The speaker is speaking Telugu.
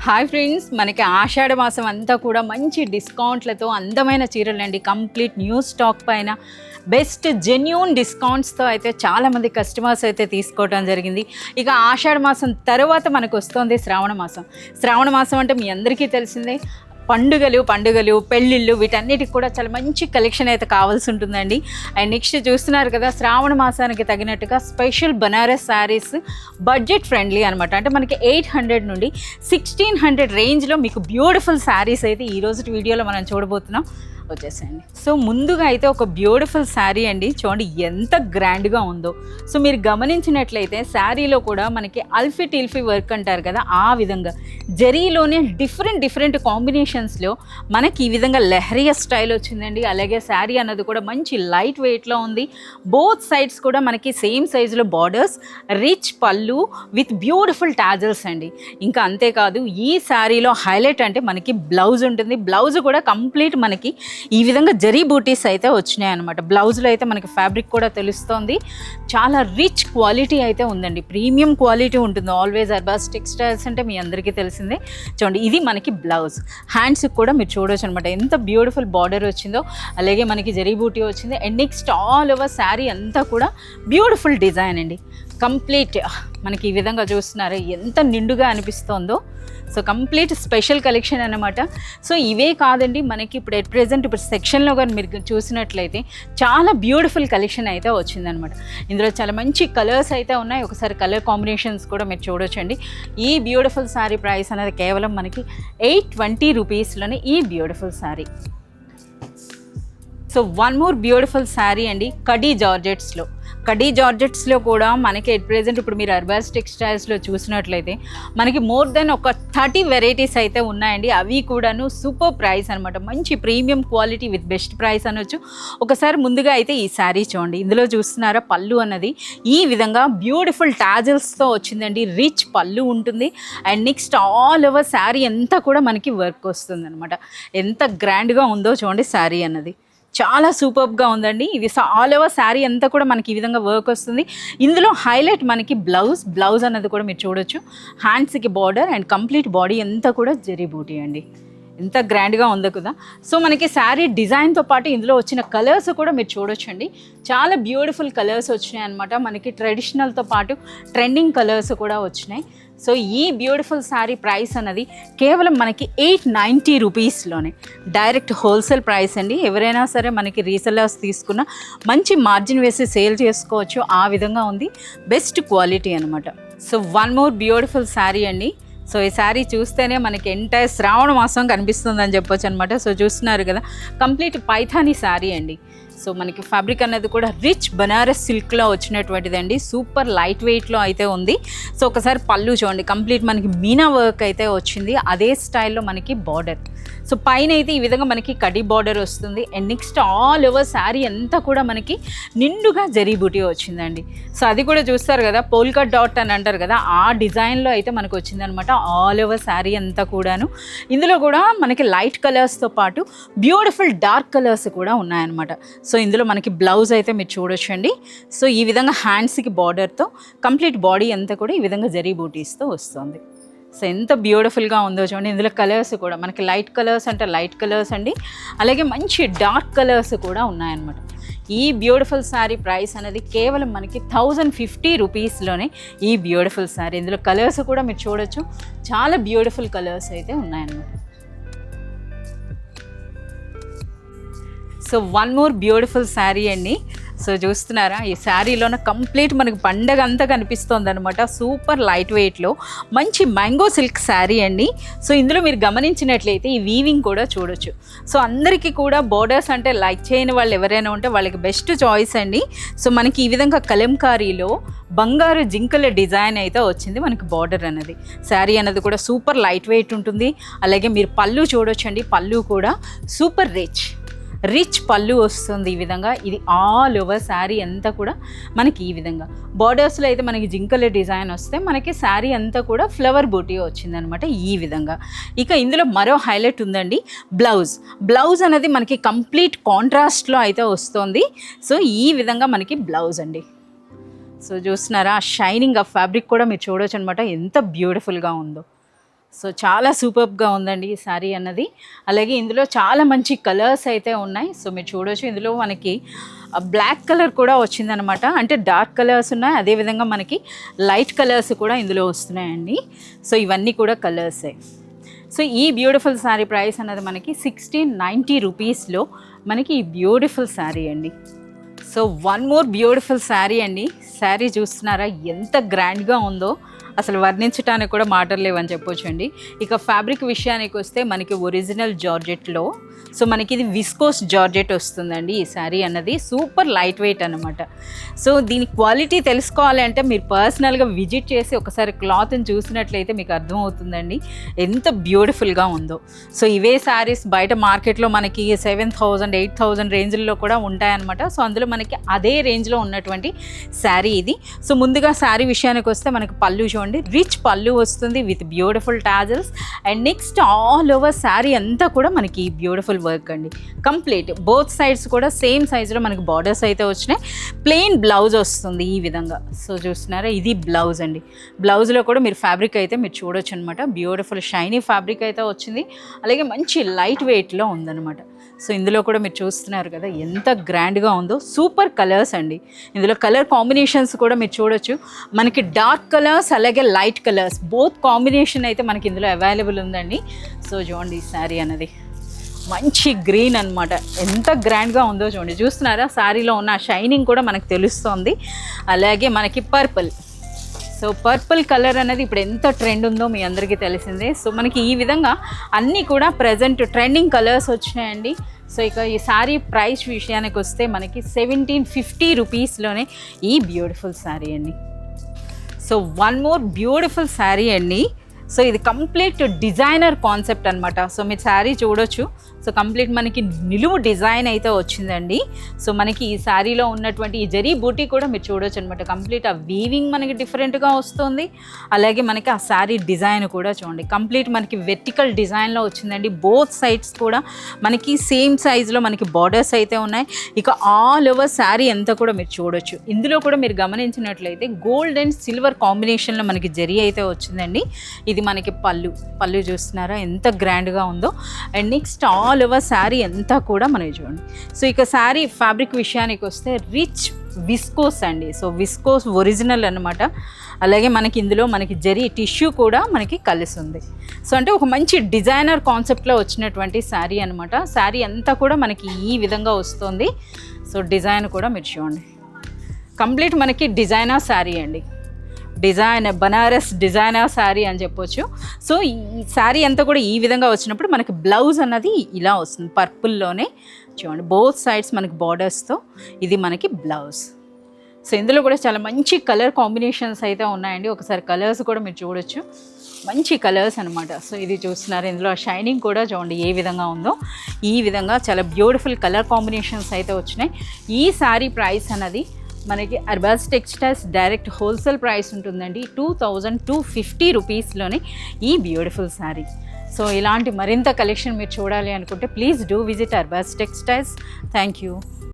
హాయ్ ఫ్రెండ్స్, మనకి ఆషాఢ మాసం అంతా కూడా మంచి డిస్కౌంట్లతో అందమైన చీరలండి. కంప్లీట్ న్యూ స్టాక్ పైన బెస్ట్ జెన్యూన్ డిస్కౌంట్స్తో అయితే చాలామంది కస్టమర్స్ అయితే తీసుకోవడం జరిగింది. ఇక ఆషాఢ మాసం తర్వాత మనకు వస్తుంది శ్రావణ మాసం. శ్రావణ మాసం అంటే మీ అందరికీ తెలిసిందే, పండుగలు పెళ్ళిళ్ళు వీటన్నిటికి కూడా చాలా మంచి కలెక్షన్ అయితే కావాల్సి ఉంటుందండి. అండ్ నెక్స్ట్ చూస్తున్నారు కదా, శ్రావణ మాసానికి తగినట్టుగా special Banaras saris budget friendly అనమాట. అంటే మనకి 800 నుండి 1600 రేంజ్లో మీకు బ్యూటిఫుల్ శారీస్ అయితే ఈరోజు వీడియోలో మనం చూడబోతున్నాం. వచ్చేసేయండి. సో ముందుగా అయితే ఒక బ్యూటిఫుల్ శారీ అండి, చూడండి ఎంత గ్రాండ్గా ఉందో. సో మీరు గమనించినట్లయితే శారీలో కూడా మనకి అల్ఫీ టిల్ఫీ వర్క్ అంటారు కదా, ఆ విధంగా జరీలోనే డిఫరెంట్ కాంబినేషన్స్లో మనకి ఈ విధంగా లెహరియా స్టైల్ వచ్చిందండి. అలాగే శారీ అన్నది కూడా మంచి లైట్ వెయిట్లో ఉంది. బోత్ సైడ్స్ కూడా మనకి సేమ్ సైజులో బార్డర్స్, రిచ్ పళ్ళు విత్ బ్యూటిఫుల్ టాజల్స్ అండి. ఇంకా అంతేకాదు, ఈ శారీలో హైలైట్ అంటే మనకి బ్లౌజ్ ఉంటుంది. బ్లౌజ్ కూడా కంప్లీట్ మనకి ఈ విధంగా జరీ బూటీస్ అయితే వచ్చినాయి అనమాట. బ్లౌజ్లో అయితే మనకి ఫ్యాబ్రిక్ కూడా తెలుస్తోంది. చాలా రిచ్ క్వాలిటీ అయితే ఉందండి, ప్రీమియం క్వాలిటీ ఉంటుంది. ఆల్వేస్ అర్బాస్ టెక్స్టైల్స్ అంటే మీ అందరికీ తెలిసిందే. చూడండి, ఇది మనకి బ్లౌజ్. హ్యాండ్స్కి కూడా మీరు చూడవచ్చు అనమాట, ఎంత బ్యూటిఫుల్ బార్డర్ వచ్చిందో. అలాగే మనకి జరీ బూటీ వచ్చింది. And next all over sari అంతా కూడా బ్యూటిఫుల్ డిజైన్ అండి. కంప్లీట్ మనకి ఈ విధంగా చూస్తున్నారు, ఎంత నిండుగా అనిపిస్తోందో. సో కంప్లీట్ స్పెషల్ కలెక్షన్ అన్నమాట. సో ఇవే కాదండి, మనకి ఇప్పుడు ఎట్ ప్రెజెంట్ ఇప్పుడు సెక్షన్లో కానీ మీరు చూసినట్లయితే చాలా బ్యూటిఫుల్ కలెక్షన్ అయితే వచ్చిందనమాట. ఇందులో చాలా మంచి కలర్స్ అయితే ఉన్నాయి. ఒకసారి కలర్ కాంబినేషన్స్ కూడా మీరు చూడొచ్చండి. ఈ బ్యూటిఫుల్ శారీ ప్రైస్ అనేది కేవలం మనకి 820 రూపీస్లోనే ఈ beautiful sari. So one more beautiful sari అండి, కడీ జార్జెట్స్లో కూడా మనకి ఎట్ ప్రెజెంట్ ఇప్పుడు మీరు అర్బాస్ టెక్స్టైల్స్లో చూసినట్లయితే మనకి మోర్ దెన్ ఒక 30 వెరైటీస్ అయితే ఉన్నాయండి. అవి కూడాను సూపర్ ప్రైస్ అనమాట. మంచి premium quality with best price అనొచ్చు. ఒకసారి ముందుగా అయితే ఈ శారీ చూడండి. ఇందులో చూస్తున్నారా, పళ్ళు అన్నది ఈ విధంగా బ్యూటిఫుల్ టాజల్స్తో వచ్చిందండి. రిచ్ పళ్ళు ఉంటుంది. And next all over sari అంతా కూడా మనకి వర్క్ వస్తుంది అనమాట. ఎంత గ్రాండ్గా ఉందో చూడండి శారీ అన్నది, చాలా సూపర్గా ఉందండి. ఇది ఆల్ ఓవర్ శారీ అంతా కూడా మనకి ఈ విధంగా వర్క్ వస్తుంది. ఇందులో హైలైట్ మనకి బ్లౌజ్ అన్నది కూడా మీరు చూడొచ్చు. హ్యాండ్స్కి బార్డర్ అండ్ కంప్లీట్ బాడీ అంతా కూడా జరీ బూటీ అండి. ఎంత గ్రాండ్గా ఉందో కదా. సో మనకి శారీ డిజైన్తో పాటు ఇందులో వచ్చిన కలర్స్ కూడా మీరు చూడొచ్చండి. చాలా బ్యూటిఫుల్ కలర్స్ వచ్చినాయి అనమాట. మనకి ట్రెడిషనల్తో పాటు ట్రెండింగ్ కలర్స్ కూడా వచ్చినాయి. సో ఈ బ్యూటిఫుల్ శారీ ప్రైస్ అన్నది కేవలం మనకి 890 రూపీస్లోనే, డైరెక్ట్ హోల్సేల్ ప్రైస్ అండి. ఎవరైనా సరే మనకి రీసెల్లర్స్ తీసుకున్న మంచి మార్జిన్ వేసి సేల్ చేసుకోవచ్చు, ఆ విధంగా ఉంది. బెస్ట్ క్వాలిటీ అనమాట. So one more beautiful sari అండి. సో ఈ శారీ చూస్తేనే మనకి ఎంటైర్ శ్రావణ మాసం కనిపిస్తుందని చెప్పొచ్చు అనమాట. సో చూస్తున్నారు కదా, కంప్లీట్ పైథానీ శారీ అండి. సో మనకి ఫ్యాబ్రిక్ అనేది కూడా రిచ్ బనారస్ సిల్క్లో వచ్చినటువంటిదండి. సూపర్ లైట్ వెయిట్లో అయితే ఉంది. సో ఒకసారి పళ్ళు చూడండి, కంప్లీట్ మనకి మీనా వర్క్ అయితే వచ్చింది. అదే స్టైల్లో మనకి బార్డర్. సో పైన అయితే ఈ విధంగా మనకి కడి బార్డర్ వస్తుంది. And next all over sari అంతా కూడా మనకి నిండుగా జరీ బూటీ వచ్చిందండి. సో అది కూడా చూస్తారు కదా, పోల్కా డాట్ అని అంటారు కదా, ఆ డిజైన్లో అయితే మనకు వచ్చిందనమాట ఆల్ ఓవర్ శారీ అంతా కూడాను. ఇందులో కూడా మనకి లైట్ కలర్స్తో పాటు బ్యూటిఫుల్ డార్క్ కలర్స్ కూడా ఉన్నాయన్నమాట. సో ఇందులో మనకి బ్లౌజ్ అయితే మీరు చూడొచ్చండి. సో ఈ విధంగా హ్యాండ్స్కి బార్డర్తో కంప్లీట్ బాడీ అంతా కూడా ఈ విధంగా జరీ బూటీస్తో వస్తుంది. సో ఎంత బ్యూటిఫుల్గా ఉందో చూడండి. ఇందులో కలర్స్ కూడా మనకి లైట్ కలర్స్ అంటే లైట్ కలర్స్ అండి, అలాగే మంచి డార్క్ కలర్స్ కూడా ఉన్నాయన్నమాట. ఈ బ్యూటిఫుల్ శారీ ప్రైస్ అనేది కేవలం మనకి 1050 రూపీస్లోనే ఈ బ్యూటిఫుల్ శారీ. ఇందులో కలర్స్ కూడా మీరు చూడొచ్చు, చాలా బ్యూటిఫుల్ కలర్స్ అయితే ఉన్నాయన్నమాట. So one more beautiful sari అండి. సో చూస్తున్నారా, ఈ శారీలోన కంప్లీట్ మనకి పండగ అంతా కనిపిస్తుంది అనమాట. సూపర్ లైట్ వెయిట్లో మంచి మ్యాంగో సిల్క్ శారీ అండి. సో ఇందులో మీరు గమనించినట్లయితే ఈ వీవింగ్ కూడా చూడొచ్చు. సో అందరికీ కూడా బోర్డర్స్ అంటే లైక్ చేయని వాళ్ళు ఎవరైనా ఉంటే వాళ్ళకి బెస్ట్ చాయిస్ అండి. సో మనకి ఈ విధంగా కలంకారీలో బంగారు జింకల డిజైన్ అయితే వచ్చింది మనకి బార్డర్ అన్నది. శారీ అన్నది కూడా సూపర్ లైట్ వెయిట్ ఉంటుంది. అలాగే మీరు పళ్ళు చూడొచ్చండి, పళ్ళు కూడా సూపర్ రిచ్ పళ్ళు వస్తుంది ఈ విధంగా. ఇది ఆల్ ఓవర్ శారీ అంతా కూడా మనకి ఈ విధంగా బార్డర్స్లో అయితే మనకి జింకల డిజైన్ వస్తే మనకి శారీ అంతా కూడా ఫ్లవర్ బూటీ వచ్చిందనమాట ఈ విధంగా. ఇక ఇందులో మరో హైలైట్ ఉందండి, బ్లౌజ్ అనేది మనకి కంప్లీట్ కాంట్రాస్ట్లో అయితే వస్తుంది. సో ఈ విధంగా మనకి బ్లౌజ్ అండి. సో చూస్తున్నారా, షైనింగ్ ఆ ఫ్యాబ్రిక్ కూడా మీరు చూడొచ్చు అనమాట, ఎంత బ్యూటిఫుల్గా ఉందో. సో చాలా సూపర్గా ఉందండి ఈ శారీ అన్నది. అలాగే ఇందులో చాలా మంచి కలర్స్ అయితే ఉన్నాయి. సో మీరు చూడొచ్చు ఇందులో మనకి బ్లాక్ కలర్ కూడా వచ్చిందనమాట. అంటే డార్క్ కలర్స్ ఉన్నాయి, అదేవిధంగా మనకి లైట్ కలర్స్ కూడా ఇందులో వస్తున్నాయండి. సో ఇవన్నీ కూడా కలర్సే. సో ఈ బ్యూటిఫుల్ శారీ ప్రైస్ అన్నది మనకి 1690 రూపీస్లో మనకి ఈ బ్యూటిఫుల్ శారీ అండి. So one more beautiful sari అండి. శారీ చూస్తున్నారా ఎంత గ్రాండ్గా ఉందో, అసలు వర్ణించడానికి కూడా మాటలు లేవని చెప్పొచ్చు అండి. ఇక ఫ్యాబ్రిక్ విషయానికి వస్తే మనకి ఒరిజినల్ జార్జెట్లో, సో మనకి ఇది విస్కోస్ జార్జెట్ వస్తుందండి ఈ శారీ అన్నది. సూపర్ లైట్ వెయిట్ అనమాట. సో దీని క్వాలిటీ తెలుసుకోవాలి అంటే మీరు పర్సనల్గా విజిట్ చేసి ఒకసారి క్లాత్ని చూసినట్లయితే మీకు అర్థమవుతుందండి ఎంత బ్యూటిఫుల్గా ఉందో. సో ఇవే శారీస్ బయట మార్కెట్లో మనకి 7000 8000 రేంజ్లో కూడా ఉంటాయన్నమాట. సో అందులో మనకి అదే రేంజ్లో ఉన్నటువంటి శారీ ఇది. సో ముందుగా శారీ విషయానికి వస్తే మనకి పళ్ళు చూడండి, రిచ్ పళ్ళు వస్తుంది with beautiful tassels. And next all over sari అంతా కూడా మనకి బ్యూటిఫుల్ వర్క్ అండి. కంప్లీట్ బోత్ సైడ్స్ కూడా సేమ్ సైజులో మనకి బార్డర్స్ అయితే వచ్చినాయి. ప్లెయిన్ బ్లౌజ్ వస్తుంది ఈ విధంగా. సో చూస్తున్నారా ఇది బ్లౌజ్ అండి. బ్లౌజ్లో కూడా మీరు ఫ్యాబ్రిక్ అయితే మీరు చూడొచ్చు అనమాట. బ్యూటిఫుల్ షైనీ ఫ్యాబ్రిక్ అయితే వచ్చింది. అలాగే మంచి లైట్ వెయిట్లో ఉందన్నమాట. సో ఇందులో కూడా మీరు చూస్తున్నారు కదా ఎంత గ్రాండ్గా ఉందో. సూపర్ కలర్స్ అండి. ఇందులో కలర్ కాంబినేషన్స్ కూడా మీరు చూడొచ్చు. మనకి డార్క్ కలర్స్ అలాగే లైట్ కలర్స్ బోత్ కాంబినేషన్ అయితే మనకి ఇందులో అవైలబుల్ ఉందండి. సో చూడండి ఈ శారీ అన్నది మంచి గ్రీన్ అనమాట. ఎంత గ్రాండ్గా ఉందో చూడండి. చూస్తున్నారా శారీలో ఉన్న షైనింగ్ కూడా మనకు తెలుస్తుంది. అలాగే మనకి పర్పుల్. సో పర్పుల్ కలర్ అనేది ఇప్పుడు ఎంత ట్రెండ్ ఉందో మీ అందరికీ తెలిసిందే. సో మనకి ఈ విధంగా అన్నీ కూడా ప్రజెంట్ ట్రెండింగ్ కలర్స్ వచ్చినాయండి. సో ఇక ఈ శారీ ప్రైస్ విషయానికి వస్తే మనకి 1750 రూపీస్లోనే ఈ బ్యూటిఫుల్ శారీ అండి. So one more beautiful sari అండి. సో ఇది కంప్లీట్ డిజైనర్ కాన్సెప్ట్ అనమాట. సో మీరు శారీ చూడొచ్చు. సో కంప్లీట్ మనకి నిలువు డిజైన్ అయితే వచ్చిందండి. సో మనకి ఈ శారీలో ఉన్నటువంటి ఈ జరీ బూటీ కూడా మీరు చూడొచ్చు అనమాట. కంప్లీట్ ఆ వీవింగ్ మనకి డిఫరెంట్గా వస్తుంది. అలాగే మనకి ఆ శారీ డిజైన్ కూడా చూడండి కంప్లీట్ మనకి వెర్టికల్ డిజైన్లో వచ్చిందండి. బోత్ సైడ్స్ కూడా మనకి సేమ్ సైజులో మనకి బార్డర్స్ అయితే ఉన్నాయి. ఇక ఆల్ ఓవర్ శారీ అంతా కూడా మీరు చూడొచ్చు. ఇందులో కూడా మీరు గమనించినట్లయితే గోల్డ్ అండ్ సిల్వర్ కాంబినేషన్లో మనకి జరీ అయితే వచ్చిందండి. ఇది మనకి పళ్ళు చూస్తున్నారా ఎంత గ్రాండ్గా ఉందో. And next all over sari అంతా కూడా మనకి చూడండి. సో ఇక శారీ ఫ్యాబ్రిక్ విషయానికి వస్తే రిచ్ విస్కోస్ అండి. సో విస్కోస్ ఒరిజినల్ అనమాట. అలాగే మనకి ఇందులో మనకి జరీ టిష్యూ కూడా మనకి కలిసి ఉంది. సో అంటే ఒక మంచి డిజైనర్ కాన్సెప్ట్లో వచ్చినటువంటి శారీ అనమాట. శారీ అంతా కూడా మనకి ఈ విధంగా వస్తుంది. సో డిజైన్ కూడా మీరు చూడండి కంప్లీట్ మనకి డిజైనర్ శారీ అండి. బనారస్ డిజైనర్ శారీ అని చెప్పొచ్చు. సో ఈ శారీ అంతా కూడా ఈ విధంగా వచ్చినప్పుడు మనకి బ్లౌజ్ అన్నది ఇలా వస్తుంది పర్పుల్లోనే చూడండి. బోత్ సైడ్స్ మనకి బార్డర్స్తో ఇది మనకి బ్లౌజ్. సో ఇందులో కూడా చాలా మంచి కలర్ కాంబినేషన్స్ అయితే ఉన్నాయండి. ఒకసారి కలర్స్ కూడా మీరు చూడొచ్చు. మంచి కలర్స్ అనమాట. సో ఇది చూస్తున్నారు ఇందులో షైనింగ్ కూడా చూడండి ఏ విధంగా ఉందో. ఈ విధంగా చాలా బ్యూటిఫుల్ కలర్ కాంబినేషన్స్ అయితే వచ్చినాయి. ఈ శారీ ప్రైస్ అన్నది మనకి Arbaz textiles direct wholesale price ఉంటుందండి 2250 రూపీస్లోనే ఈ బ్యూటిఫుల్ శారీ. సో ఇలాంటి మరింత కలెక్షన్ మీరు చూడాలి అనుకుంటే please do visit Arbaz textiles. Thank you.